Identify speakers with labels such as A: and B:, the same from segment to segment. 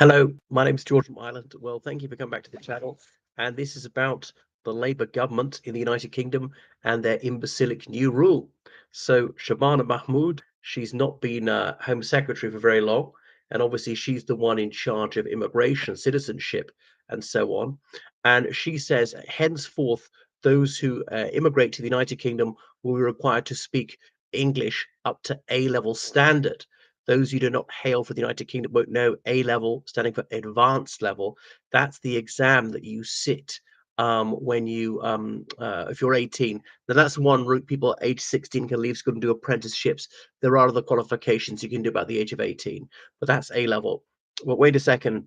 A: Hello, my name's George from Ireland. Well, thank you for coming back to the channel. And this is about the Labour government in the United Kingdom and their imbecilic new rule. So, Shabana Mahmood, she's not been Home Secretary for very long. And obviously, she's the one in charge of immigration, citizenship, and so on. And she says, henceforth, those who immigrate to the United Kingdom will be required to speak English up to A level standard. Those who do not hail from the United Kingdom won't know A level, standing for advanced level. That's the exam that you sit when if you're 18. Then that's one route. People age 16 can leave school and do apprenticeships. There are other qualifications you can do about the age of 18, but that's A level. But wait a second.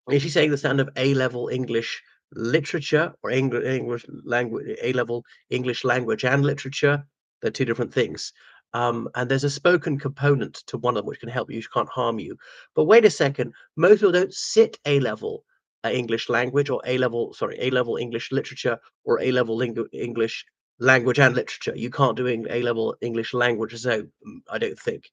A: Is she saying the standard of A level English literature or English language, A level English language and literature? They're two different things. And there's a spoken component to one of them which can help you, can't harm you. But wait a second, most people don't sit A level English language or A level English literature or A level English language and literature. You can't do A level English language, so I don't think.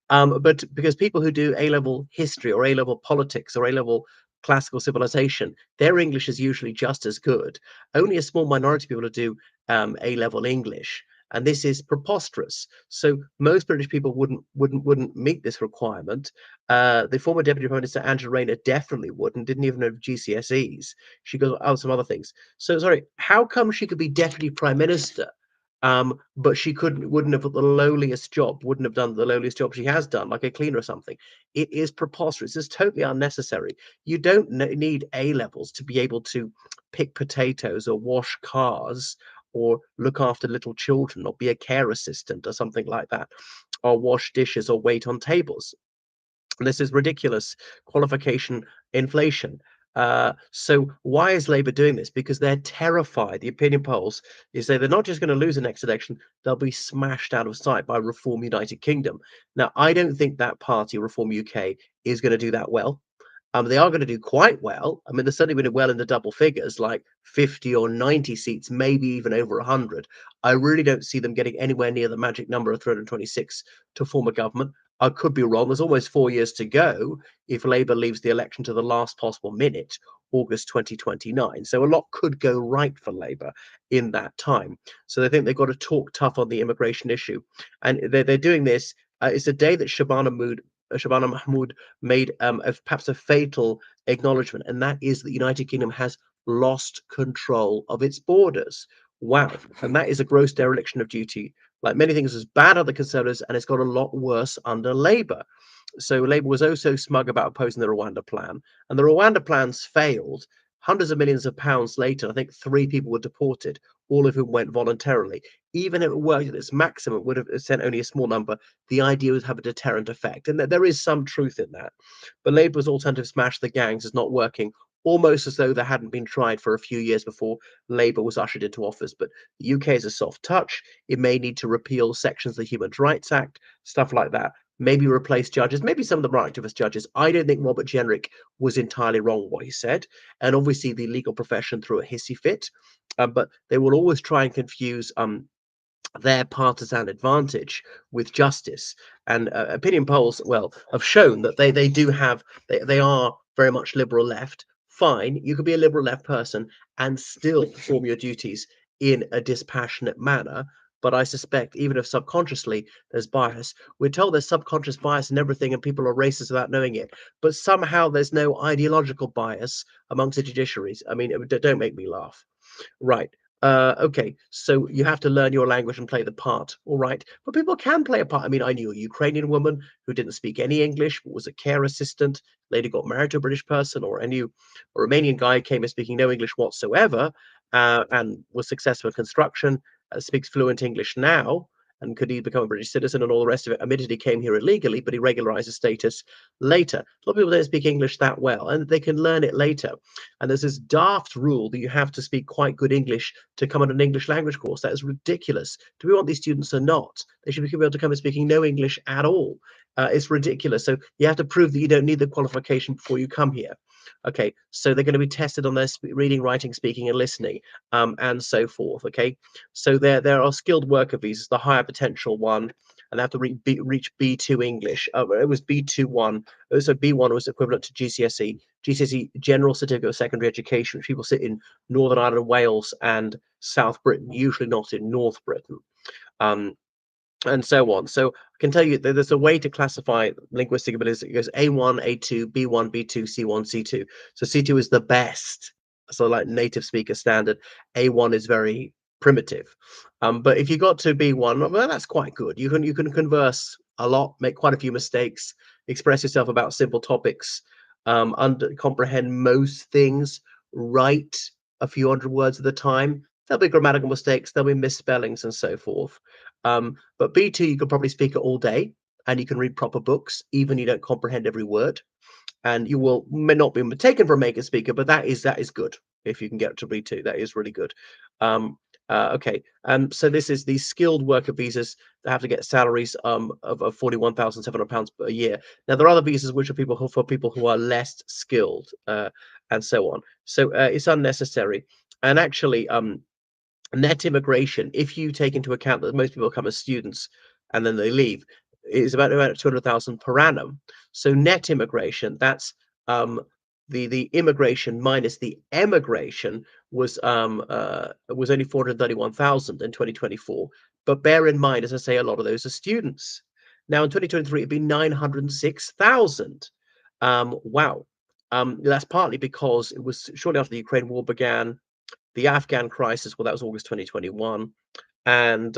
A: But because people who do A level history or A level politics or A level classical civilization, their English is usually just as good. Only a small minority of people who do A level English, and this is preposterous. So most British people wouldn't meet this requirement. The former Deputy Prime Minister Angela Rayner definitely wouldn't. Didn't even know GCSEs. She goes out some other things. So sorry, how come she could be Deputy Prime Minister? But she wouldn't have the lowliest job, wouldn't have done the lowliest job she has done, like a cleaner or something. It is preposterous. It's totally unnecessary. You don't need A levels to be able to pick potatoes or wash cars or look after little children or be a care assistant or something like that, or wash dishes or wait on tables. This is ridiculous qualification inflation. So why is Labour doing this? Because they're terrified. The opinion polls is they're not just going to lose the next election; they'll be smashed out of sight by Reform United Kingdom. Now, I don't think that party, Reform UK, is going to do that well. They are going to do quite well. I mean, they're certainly going to do well in the double figures, like 50 or 90 seats, maybe even over 100. I really don't see them getting anywhere near the magic number of 326 to form a government. I could be wrong. There's almost 4 years to go if Labour leaves the election to the last possible minute, August 2029. So a lot could go right for Labour in that time. So they think they've got to talk tough on the immigration issue. And they're doing this. It's a day that Shabana Mahmood made perhaps a fatal acknowledgement, and that is that the United Kingdom has lost control of its borders. Wow. And that is a gross dereliction of duty. Like many things, was bad under Conservatives, and it's got a lot worse under Labour. So Labour was oh so smug about opposing the Rwanda plan, and the Rwanda plans failed. Hundreds of millions of pounds later, I think 3 people were deported, all of whom went voluntarily. Even if it worked at its maximum, it would have sent only a small number. The idea was have a deterrent effect, and there is some truth in that. But Labour's alternative smash the gangs is not working, almost as though they hadn't been tried for a few years before Labour was ushered into office. But the UK is a soft touch. It may need to repeal sections of the Human Rights Act, stuff like that. Maybe replace judges, maybe some of the right activist judges. I don't think Robert Jenrick was entirely wrong what he said. And obviously, the legal profession threw a hissy fit. But they will always try and confuse their partisan advantage with justice. And opinion polls, well, have shown that they do have, they are very much liberal left. Fine, you could be a liberal left person and still perform your duties in a dispassionate manner. But I suspect, even if subconsciously there's bias, we're told there's subconscious bias in everything and people are racist without knowing it. But somehow there's no ideological bias amongst the judiciaries. I mean, don't make me laugh. Right. Okay, so you have to learn your language and play the part. All right. But people can play a part. I mean, I knew a Ukrainian woman who didn't speak any English, but was a care assistant, later got married to a British person, or I knew a Romanian guy came in speaking no English whatsoever, and was successful in construction, speaks fluent English now, and could he become a British citizen and all the rest of it. Admittedly, came here illegally, but he regularized his status later. A lot of people don't speak English that well, and they can learn it later. And there's this daft rule that you have to speak quite good English to come on an English language course. That is ridiculous. Do we want these students or not? They should be able to come and speaking no English at all. It's ridiculous. So you have to prove that you don't need the qualification before you come here. Okay, so they're going to be tested on their reading, writing, speaking, and listening, and so forth. Okay, so there are skilled worker visas, the higher potential one, and they have to reach B2 English. It was B21. So B1 was equivalent to GCSE. GCSE, General Certificate of Secondary Education, which people sit in Northern Ireland, Wales, and South Britain, usually not in North Britain. And so on. So I can tell you that there's a way to classify linguistic abilities. It goes A1, A2, B1, B2, C1, C2. So C2 is the best, so like native speaker standard. A1 is very primitive. But if you got to B1, well, that's quite good. You can converse a lot, make quite a few mistakes, express yourself about simple topics, comprehend most things, write a few hundred words at a time. There'll be grammatical mistakes, there'll be misspellings and so forth. But B2, you can probably speak it all day, and you can read proper books, even you don't comprehend every word. And you may not be taken for a mega speaker, but that is good. If you can get to B2, that is really good. Okay. So this is the skilled worker visas that have to get salaries of £41,700 per year. Now there are other visas which are for people who are less skilled, and so on. So it's unnecessary. And actually, net immigration, if you take into account that most people come as students and then they leave, is about 200,000 per annum. So net immigration, that's the immigration minus the emigration was only 431,000 in 2024. But bear in mind, as I say, a lot of those are students. Now in 2023, it'd be 906,000. Wow. That's partly because it was shortly after the Ukraine war began. The Afghan crisis, well, that was August 2021. And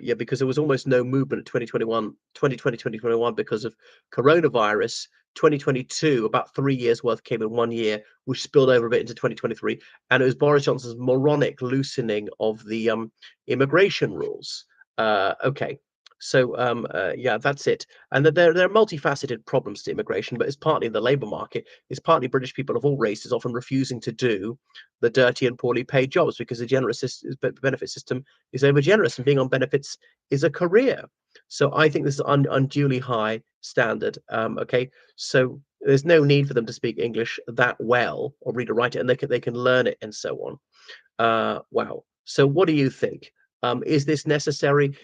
A: yeah, because there was almost no movement in 2021, 2020, 2021 because of coronavirus. 2022, about 3 years worth came in 1 year, which spilled over a bit into 2023. And it was Boris Johnson's moronic loosening of the immigration rules. Okay. So yeah, that's it. And there are multifaceted problems to immigration, but it's partly the labour market. It's partly British people of all races often refusing to do the dirty and poorly paid jobs because the generous benefit system is over generous, and being on benefits is a career. So I think this is unduly high standard. Okay, so there's no need for them to speak English that well or read or write it, and they can learn it and so on. Wow. So what do you think? Is this necessary?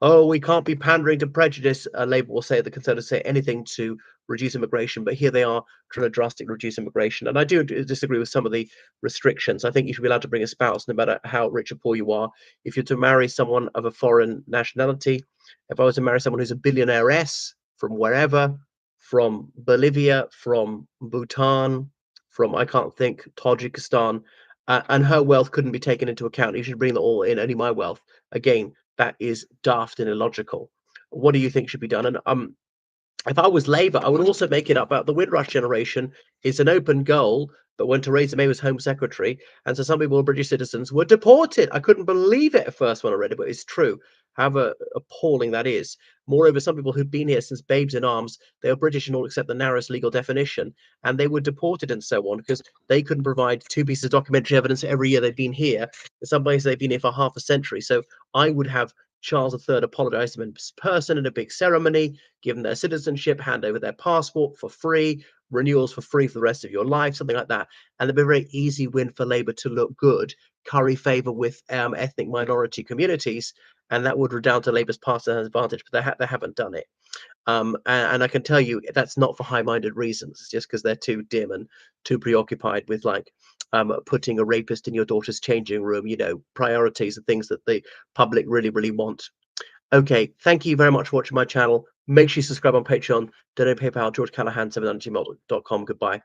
A: Oh, we can't be pandering to prejudice. Labour will say, the Conservatives say anything to reduce immigration, but here they are trying to drastically reduce immigration. And I do disagree with some of the restrictions. I think you should be allowed to bring a spouse, no matter how rich or poor you are. If you're to marry someone of a foreign nationality, if I was to marry someone who's a billionaire-ess from wherever, from Bolivia, from Bhutan, from, I can't think, Tajikistan, and her wealth couldn't be taken into account. You should bring that all in, only my wealth. Again, that is daft and illogical. What do you think should be done? And if I was Labour, I would also make it up about the Windrush generation. It's an open goal, but when Theresa May was Home Secretary, and so some people, British citizens, were deported. I couldn't believe it at first when I read it, but it's true. How appalling that is. Moreover, some people who'd been here since babes in arms, they were British in all except the narrowest legal definition, and they were deported and so on because they couldn't provide 2 pieces of documentary evidence every year they'd been here. In some ways, they've been here for half a century. So I would have Charles III apologize to them in person in a big ceremony, give them their citizenship, hand over their passport for free, renewals for free for the rest of your life, something like that. And it'd be a very easy win for Labour to look good, curry favour with ethnic minority communities, and that would redound to Labour's partisan advantage, but they haven't done it. And I can tell you that's not for high-minded reasons. It's just because they're too dim and too preoccupied with like putting a rapist in your daughter's changing room, priorities and things that the public really, really want. Okay, thank you very much for watching my channel. Make sure you subscribe on Patreon, donate PayPal, georgecallahan7@gmail.com. Goodbye.